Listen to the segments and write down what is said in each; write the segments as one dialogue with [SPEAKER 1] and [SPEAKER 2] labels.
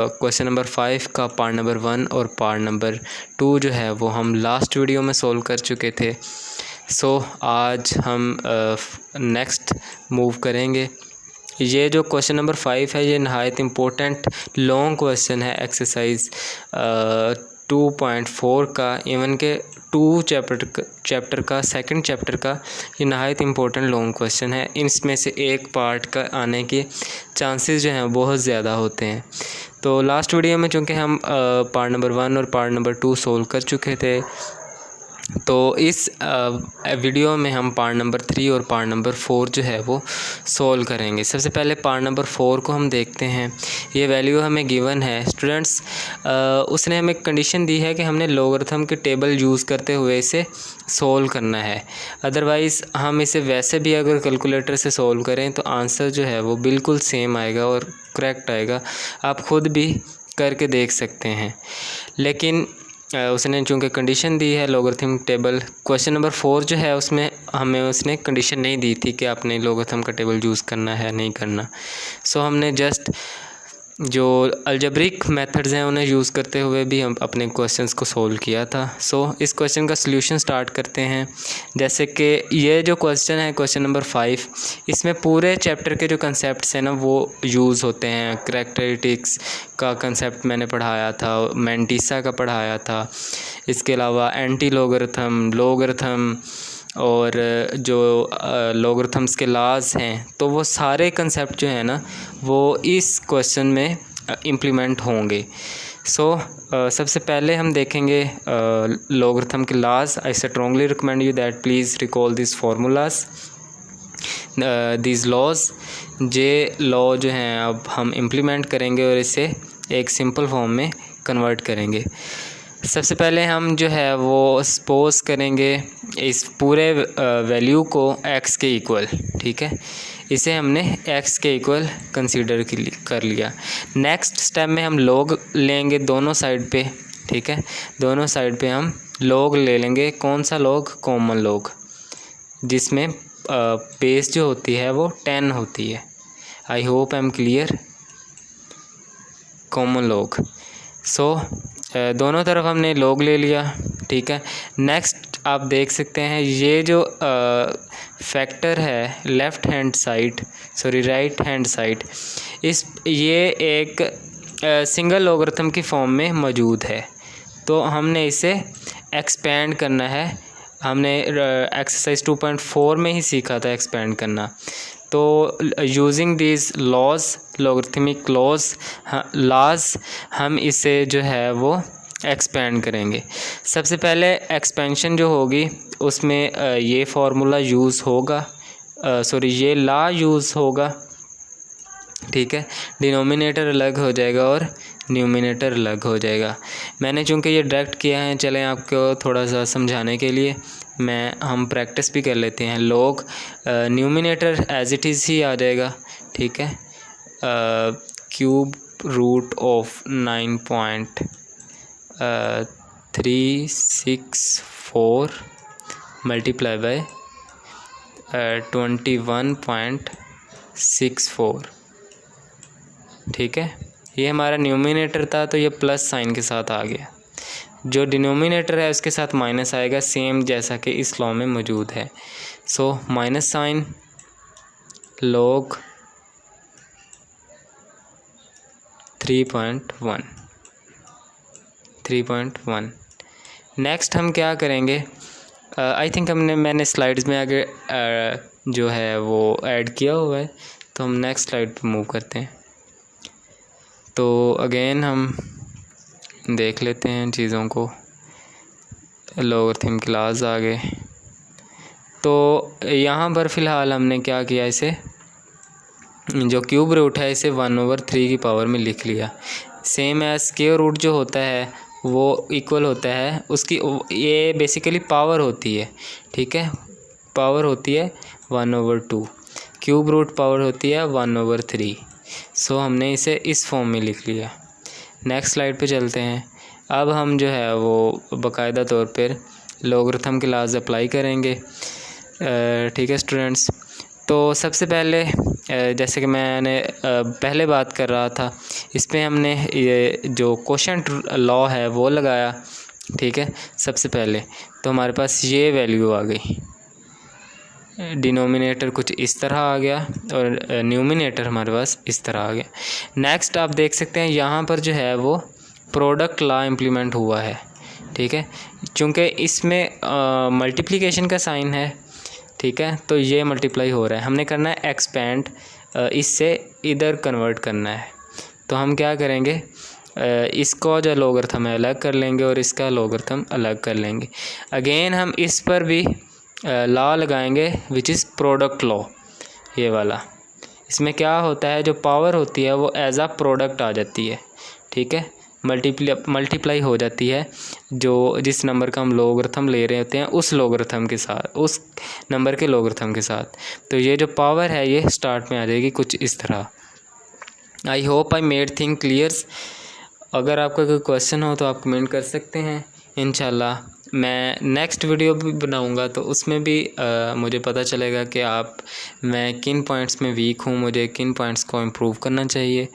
[SPEAKER 1] Question number 5 का part number 1 और part number 2 जो है वो हम लास्ट वीडियो में सॉल्व कर चुके थे। आज हम नेक्स्ट मूव करेंगे। ये जो क्वेश्चन नंबर 5 है ये नहायत इम्पोर्टेंट लॉन्ग क्वेश्चन है एक्सरसाइज 2.4 का, इवन के 2 चैप्टर का, सेकंड चैप्टर का ये नहायत इम्पोर्टेंट लॉन्ग क्वेश्चन है। इसमें से एक पार्ट का आने के चांसेस जो हैं बहुत ज़्यादा होते हैं। तो लास्ट वीडियो में चूँकि हम पार्ट नंबर 1 और पार्ट नंबर 2 सोल्व कर चुके थे, तो इस वीडियो में हम पार्ट नंबर 3 और पार्ट नंबर 4 जो है वो सोल्व करेंगे। सबसे पहले पार्ट नंबर 4 को हम देखते हैं। ये वैल्यू हमें गिवन है स्टूडेंट्स, उसने हमें कंडीशन दी है कि हमने लॉगरिथम के टेबल यूज़ करते हुए इसे सोल्व करना है। अदरवाइज़ हम इसे वैसे भी अगर कैलकुलेटर से सोल्व करें तो आंसर जो है वो बिल्कुल सेम आएगा और करेक्ट आएगा। आप ख़ुद भी करके देख सकते हैं, लेकिन उसने चूँकि कंडीशन दी है लॉगरिथम टेबल। क्वेश्चन नंबर 4 जो है उसमें हमें उसने कंडीशन नहीं दी थी कि आपने लॉगरिथम का टेबल यूज़ करना है नहीं करना। हमने जस्ट जो अलजेब्रिक मेथड्स हैं उन्हें यूज़ करते हुए भी हम अपने क्वेश्चंस को सोल्व किया था। इस क्वेश्चन का सॉल्यूशन स्टार्ट करते हैं। जैसे कि ये जो क्वेश्चन है क्वेश्चन नंबर 5, इसमें पूरे चैप्टर के जो कंसेप्ट्स हैं ना वो यूज़ होते हैं। करैक्टरिस्टिक्स का कंसेप्ट मैंने पढ़ाया था, मैंटिसा का पढ़ाया था, इसके अलावा एंटी लॉगरिथम, लॉगरिथम और जो लॉगरिथम्स के लॉज हैं, तो वो सारे कंसेप्ट जो है ना वो इस क्वेश्चन में इम्प्लीमेंट होंगे। सबसे पहले हम देखेंगे लॉगरिथम के laws. I strongly recommend you that please recall this formulas, this laws. ये लॉ जो हैं अब हम इम्प्लीमेंट करेंगे और इसे एक सिंपल फॉर्म में कन्वर्ट करेंगे। सबसे पहले हम जो है वो सपोज़ करेंगे इस पूरे वैल्यू को x के इक्वल, ठीक है, इसे हमने x के इक्वल कंसीडर कर लिया। नेक्स्ट स्टेप में हम log लेंगे दोनों साइड पे, ठीक है, दोनों साइड पे हम log ले लेंगे। कौन सा log? कॉमन log, जिसमें बेस जो होती है वो 10 होती है। आई hope I am clear. Common log। दोनों तरफ हमने log ले लिया, ठीक है। नेक्स्ट आप देख सकते हैं ये जो फैक्टर है left hand side, sorry right hand side, ये एक सिंगल लॉगरिथम की फॉर्म में मौजूद है। तो हमने इसे एक्सपेंड करना है। हमने एक्सरसाइज 2.4 में ही सीखा था एक्सपेंड करना। तो using this laws, logarithmic laws, हम इसे जो है वो एक्सपेंड करेंगे। सबसे पहले एक्सपेंशन जो होगी उसमें ये फार्मूला यूज़ होगा, ये लॉ यूज़ होगा, ठीक है। डिनोमिनेटर अलग हो जाएगा और न्यूमिनेटर अलग हो जाएगा। मैंने चूँकि ये डायरेक्ट किया है, चलें आपको थोड़ा सा समझाने के लिए हम प्रैक्टिस भी कर लेते हैं। log numerator as it is ही आ जाएगा, ठीक है। Cube root of 9.364 multiply by 21.64, ठीक है। ये हमारा न्यूमिनेटर था, तो ये प्लस साइन के साथ आ गया। जो डिनोमिनेटर है उसके साथ माइनस आएगा, सेम जैसा कि इस लॉ में मौजूद है। Minus sign log 3.1। नेक्स्ट हम क्या करेंगे, आई थिंक मैंने स्लाइड्स में आगे जो है वो ऐड किया हुआ है, तो हम नेक्स्ट स्लाइड पे मूव करते हैं। तो अगेन हम देख लेते हैं चीज़ों को। लॉगरिथम के लॉज आ गए। तो यहाँ पर फ़िलहाल हमने क्या किया, इसे जो क्यूब रूट है इसे 1/3 की पावर में लिख लिया। सेम एज स्क्वायर रूट जो होता है वो इक्वल होता है उसकी, ये बेसिकली पावर होती है, ठीक है। पावर होती है 1/2, क्यूब रूट पावर होती है 1/3। हमने इसे इस फॉर्म में लिख लिया। नेक्स्ट स्लाइड पे चलते हैं। अब हम जो है वो बाकायदा तौर पर लॉगरिथम के लॉज अप्लाई करेंगे, ठीक है स्टूडेंट्स। तो सबसे पहले जैसे कि मैंने पहले बात कर रहा था, इस पे हमने ये जो कोशेंट लॉ है वो लगाया, ठीक है। सबसे पहले तो हमारे पास ये वैल्यू आ गई, डिनोमिनेटर कुछ इस तरह आ गया और न्यूमिनेटर हमारे पास इस तरह आ गया। नेक्स्ट आप देख सकते हैं यहाँ पर जो है वो प्रोडक्ट लॉ इम्प्लीमेंट हुआ है, ठीक है। चूँकि इसमें मल्टीप्लिकेशन का साइन है, ठीक है, तो ये मल्टीप्लाई हो रहा है, हमने करना है एक्सपेंड, इससे इधर कन्वर्ट करना है। तो हम क्या करेंगे, इसको जो लोगरिथम है अलग कर लेंगे और इसका लोगरिथम अलग कर लेंगे। अगेन हम इस पर भी लॉ लगाएंगे विच इज़ प्रोडक्ट लॉ, ये वाला। इसमें क्या होता है, जो पावर होती है वो एज आ प्रोडक्ट आ जाती है, ठीक है, मल्टीप्लाई हो जाती है जो जिस नंबर का हम लोगरिथम ले रहे होते हैं उस लोगरिथम के साथ, उस नंबर के लोगरिथम के साथ। तो ये जो पावर है ये स्टार्ट में आ जाएगी कुछ इस तरह। आई hope I made thing clears. अगर आपका कोई क्वेश्चन हो तो आप कमेंट कर सकते हैं। इंशाल्लाह मैं नेक्स्ट वीडियो भी बनाऊंगा तो उसमें भी मुझे पता चलेगा कि मैं किन पॉइंट्स में वीक हूँ, मुझे किन पॉइंट्स को इम्प्रूव करना चाहिए,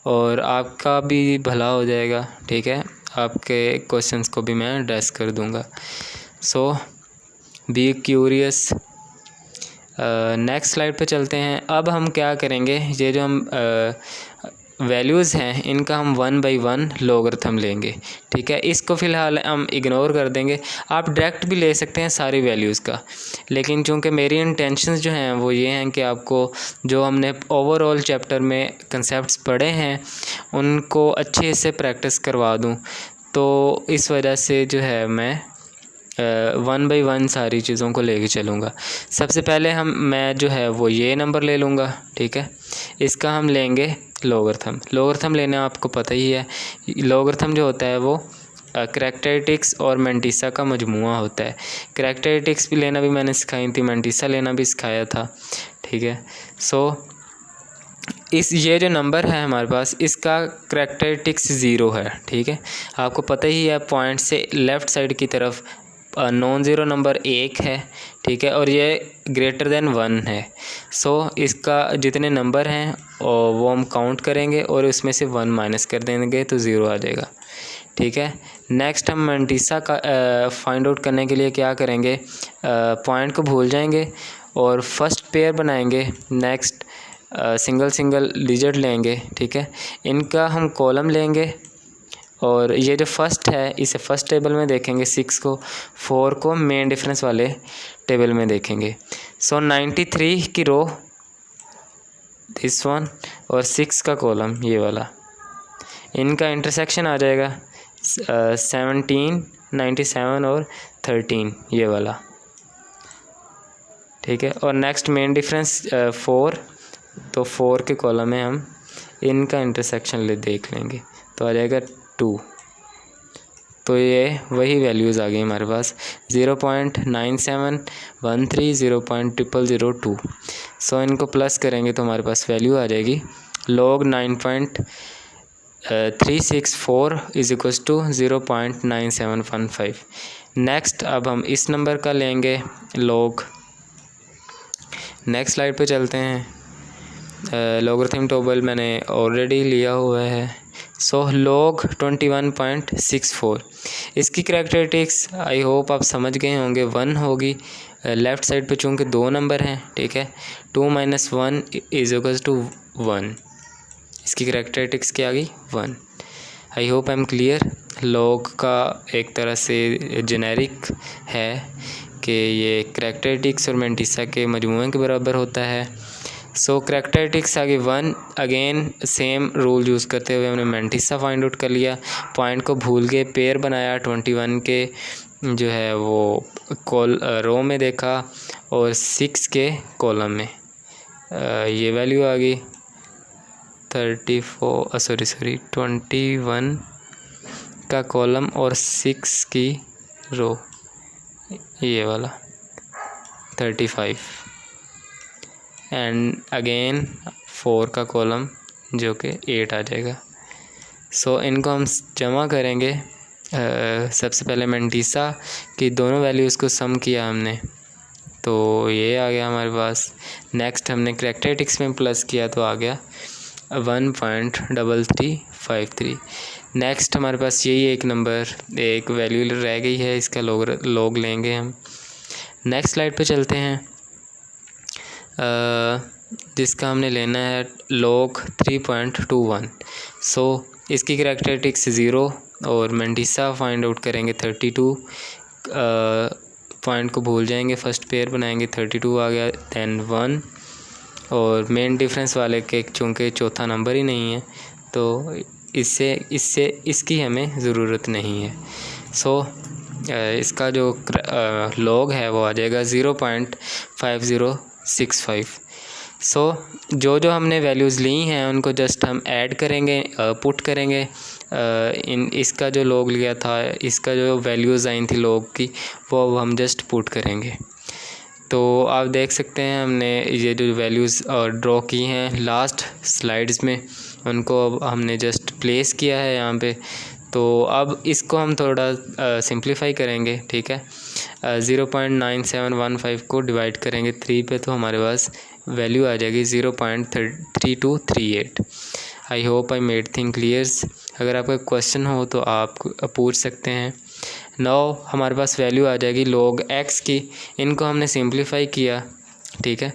[SPEAKER 1] और आपका भी भला हो जाएगा, ठीक है। आपके क्वेश्चंस को भी मैं एड्रेस कर दूंगा। सो बी क्यूरियस। नेक्स्ट स्लाइड पे चलते हैं। अब हम क्या करेंगे, ये जो हम वैल्यूज़ हैं इनका हम 1 बाई 1 लोगरिथम लेंगे, ठीक है। इसको फ़िलहाल हम इग्नोर कर देंगे। आप डायरेक्ट भी ले सकते हैं सारी वैल्यूज़ का, लेकिन चूँकि मेरी इंटेंशंस जो हैं वो ये हैं कि आपको जो हमने ओवरऑल चैप्टर में कंसेप्ट्स पढ़े हैं उनको अच्छे से प्रैक्टिस करवा दूँ, तो इस वजह से जो है मैं 1 बाई 1 सारी चीज़ों को लेके चलूँगा। सबसे पहले मैं जो है वो ये नंबर ले लूँगा, ठीक है। इसका हम लेंगे लोगरिथम लेना आपको पता ही है। लोगरिथम जो होता है वो करैक्टरिस्टिक्स और मैंटिसा का मजमुआ होता है। करैक्टरिस्टिक्स भी लेना भी मैंने सिखाई थी, मैंटिसा लेना भी सिखाया था, ठीक है। सो ये जो नंबर है हमारे पास इसका करैक्टरिस्टिक्स 0 है, ठीक है। आपको पता ही है पॉइंट से लेफ़्ट साइड की तरफ नॉन ज़ीरो नंबर 1 है, ठीक है, और ये ग्रेटर देन 1 है। सो इसका जितने नंबर हैं और वो हम काउंट करेंगे और उसमें से 1 माइनस कर देंगे तो 0 आ जाएगा, ठीक है। नेक्स्ट हम मैंटिसा का फाइंड आउट करने के लिए क्या करेंगे, पॉइंट को भूल जाएंगे और फर्स्ट पेयर बनाएंगे। नेक्स्ट सिंगल डिजिट लेंगे, ठीक है। इनका हम कॉलम लेंगे और ये जो फर्स्ट है इसे फर्स्ट टेबल में देखेंगे, 6 को, 4 को मेन डिफरेंस वाले टेबल में देखेंगे। सो 93 की रो दिस वन और 6 का कॉलम ये वाला, इनका इंटरसेक्शन आ जाएगा 17, 97 और 13 ये वाला, ठीक है। और नेक्स्ट मेन डिफरेंस 4, तो 4 के कॉलम में हम इनका इंटरसेक्शन देख लेंगे तो आ जाएगा 2। तो ये वही वैल्यूज़ आ गई हमारे पास 0.9713 0.0002। सो इनको प्लस करेंगे तो हमारे पास वैल्यू आ जाएगी log 9.364 is equals to 0.9715। Next अब हम इस नंबर का लेंगे log। नेक्स्ट स्लाइड पे चलते हैं। लोगरिथम टेबल मैंने ऑलरेडी लिया हुआ है। सो log 21.64 इसकी करैक्टरिस्टिक्स आई होप आप समझ गए होंगे, 1 होगी। लेफ़्ट साइड पे चूँकि 2 नंबर हैं, ठीक है, 2 - 1 इज इक्वल्स टू 1। इसकी करैक्टरिस्टिक्स क्या आ गई 1। आई hope I am clear. log का एक तरह से जेनेरिक है कि ये करैक्टरिस्टिक्स और मैंटिसा के मजमूए के बराबर होता है। सो करैक्टरिस्टिक्स आ गई 1। अगेन सेम रूल यूज़ करते हुए हमने मैंटिसा फाइंड आउट कर लिया, पॉइंट को भूल के पेयर बनाया 21 के जो है वो रो में देखा और 6 के कॉलम में ये वैल्यू आ गई 21 का कॉलम और 6 की रो ये वाला 35 एंड अगेन 4 का कॉलम जो कि 8 आ जाएगा। सो इनको हम जमा करेंगे। सबसे पहले मैंटिसा की दोनों वैल्यूज़ को सम किया हमने तो ये आ गया हमारे पास। नेक्स्ट हमने करैक्टरिस्टिक्स में प्लस किया तो आ गया 1.3353। नेक्स्ट हमारे पास यही एक नंबर, एक वैल्यू रह गई है, इसका लॉग लेंगे हम। नेक्स्ट स्लाइड पे चलते हैं, जिसका हमने लेना है log 3.21। सो इसकी करैक्टरिस्टिक्स 0 और मेंटिसा फाइंड आउट करेंगे 32। पॉइंट को भूल जाएंगे, फर्स्ट पेयर बनाएंगे, 32 आ गया, देन 1 और मेन डिफरेंस वाले के चूँकि चौथा नंबर ही नहीं है तो इसकी हमें ज़रूरत नहीं है। सो इसका जो लॉग है वो आ जाएगा 0.5065। सो जो हमने वैल्यूज़ ली हैं उनको जस्ट हम ऐड करेंगे, पुट करेंगे। इसका जो लॉग लिया था, इसका जो वैल्यूज़ आई थी लॉग की, वो हम जस्ट पुट करेंगे। तो आप देख सकते हैं हमने ये जो वैल्यूज़ ड्रॉ की हैं लास्ट स्लाइड्स में, उनको अब हमने जस्ट प्लेस किया है यहाँ पे। तो अब इसको हम थोड़ा सिंप्लीफाई करेंगे, ठीक है। 0.9715 को डिवाइड करेंगे 3 पे तो हमारे पास वैल्यू आ जाएगी 0.3238। आई hope I made thing clears. अगर आपका क्वेश्चन हो तो आप पूछ सकते हैं। नाउ हमारे पास वैल्यू आ जाएगी log x की, इनको हमने सिंप्लीफाई किया, ठीक है,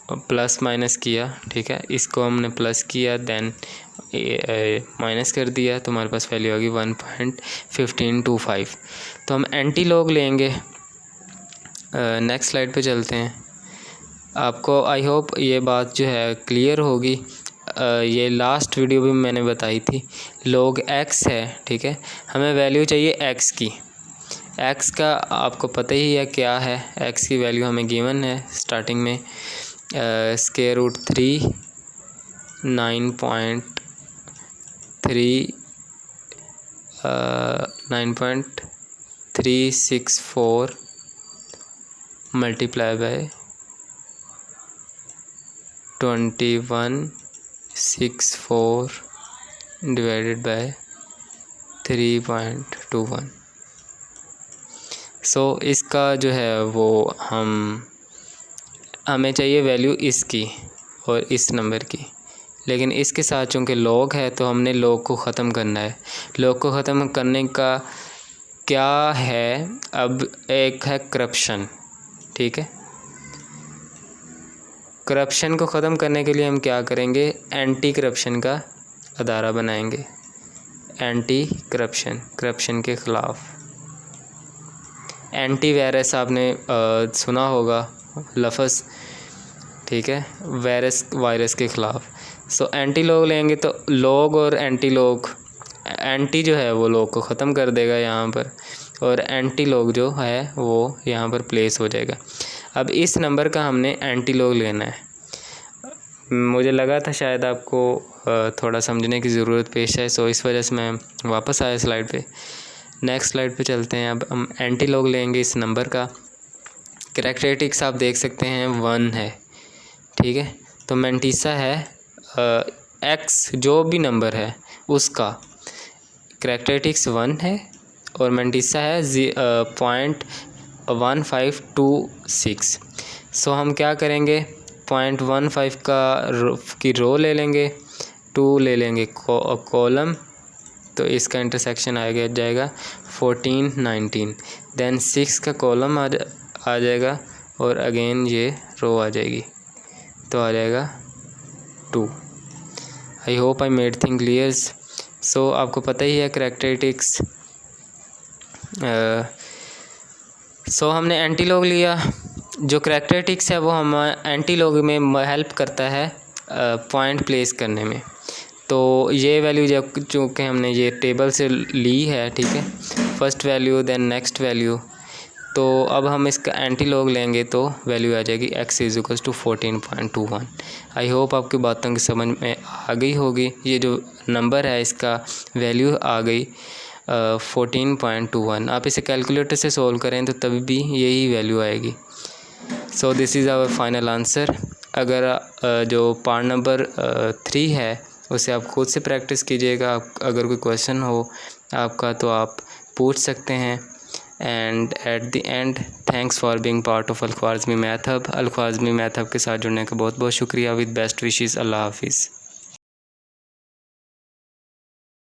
[SPEAKER 1] प्लस माइनस किया, ठीक है, इसको हमने प्लस किया देन माइनस कर दिया तो हमारे पास वैल्यू होगी 1.1525। तो हम एंटी लॉग लेंगे। नेक्स्ट स्लाइड पे चलते हैं। आपको आई होप ये बात जो है क्लियर होगी। ये लास्ट वीडियो भी मैंने बताई थी, log x है, ठीक है, हमें वैल्यू चाहिए x की। x का आपको पता ही है क्या है, x की वैल्यू हमें गिवन है स्टार्टिंग में √3 9.364 मल्टीप्लाई बाय 2164 डिवाइडेड बाय 3.21। सो इसका जो है वो हमें चाहिए वैल्यू इसकी और इस नंबर की, लेकिन इसके साथ चूँकि लॉग है तो हमने लॉग को ख़त्म करना है। लॉग को ख़त्म करने का क्या है, अब एक है करप्शन, ठीक है। करप्शन को ख़त्म करने के लिए हम क्या करेंगे, एंटी करप्शन का अदारा बनाएंगे। एंटी करप्शन के ख़िलाफ़ एंटी वायरस आपने सुना होगा लफ्ज़, ठीक है, वायरस के ख़िलाफ़। सो एंटी लॉग लेंगे तो लॉग और एंटी लॉग, एंटी जो है वो लॉग को ख़त्म कर देगा यहाँ पर, और एंटी लॉग जो है वो यहाँ पर प्लेस हो जाएगा। अब इस नंबर का हमने एंटी लॉग लेना है। मुझे लगा था शायद आपको थोड़ा समझने की ज़रूरत पेश है, सो इस वजह से मैं वापस आया स्लाइड पे। नेक्स्ट स्लाइड पे चलते हैं। अब हम एंटी लॉग लेंगे इस नंबर का। करैक्टरिस्टिक्स आप देख सकते हैं 1 है, ठीक है, तो मेंटिसा है x जो भी नंबर है उसका करैक्टरिस्टिक्स 1 है और मेंटिसा है 0.1526। सो हम क्या करेंगे, 0.15 की रो ले लेंगे, 2 ले लेंगे कॉलम, तो इसका इंटरसेक्शन आ जाएगा 14 19, देन 6 का कॉलम आ जाएगा और अगेन ये रो आ जाएगी, तो आ जाएगा 2। I hope I made thing clears. So आपको पता ही है करैक्टरिस्टिक्स। सो हमने एंटी लॉग लिया। जो करैक्टरिस्टिक्स है वो हम एंटी लॉग में हेल्प करता है पॉइंट प्लेस करने में। तो ये वैल्यू जब चूँकि हमने ये टेबल से ली है, ठीक है, first value then next value, तो अब हम इसका एंटी लॉग लेंगे तो वैल्यू आ जाएगी x = 14.21। आई होप आपकी बातों की समझ में आ गई होगी। ये जो नंबर है इसका वैल्यू आ गई 14.21। आप इसे कैलकुलेटर से सोल्व करें तो तभी भी यही वैल्यू आएगी। So this is our final answer. अगर जो पार्ट नंबर 3 है उसे आप खुद से प्रैक्टिस कीजिएगा। अगर कोई क्वेश्चन हो आपका तो आप पूछ सकते हैं। And at the end thanks for being part of Al Khwarizmi math hub. Al Khwarizmi math hub के साथ जुड़ने का बहुत बहुत शुक्रिया। With best wishes. अल्लाह हाफिज़।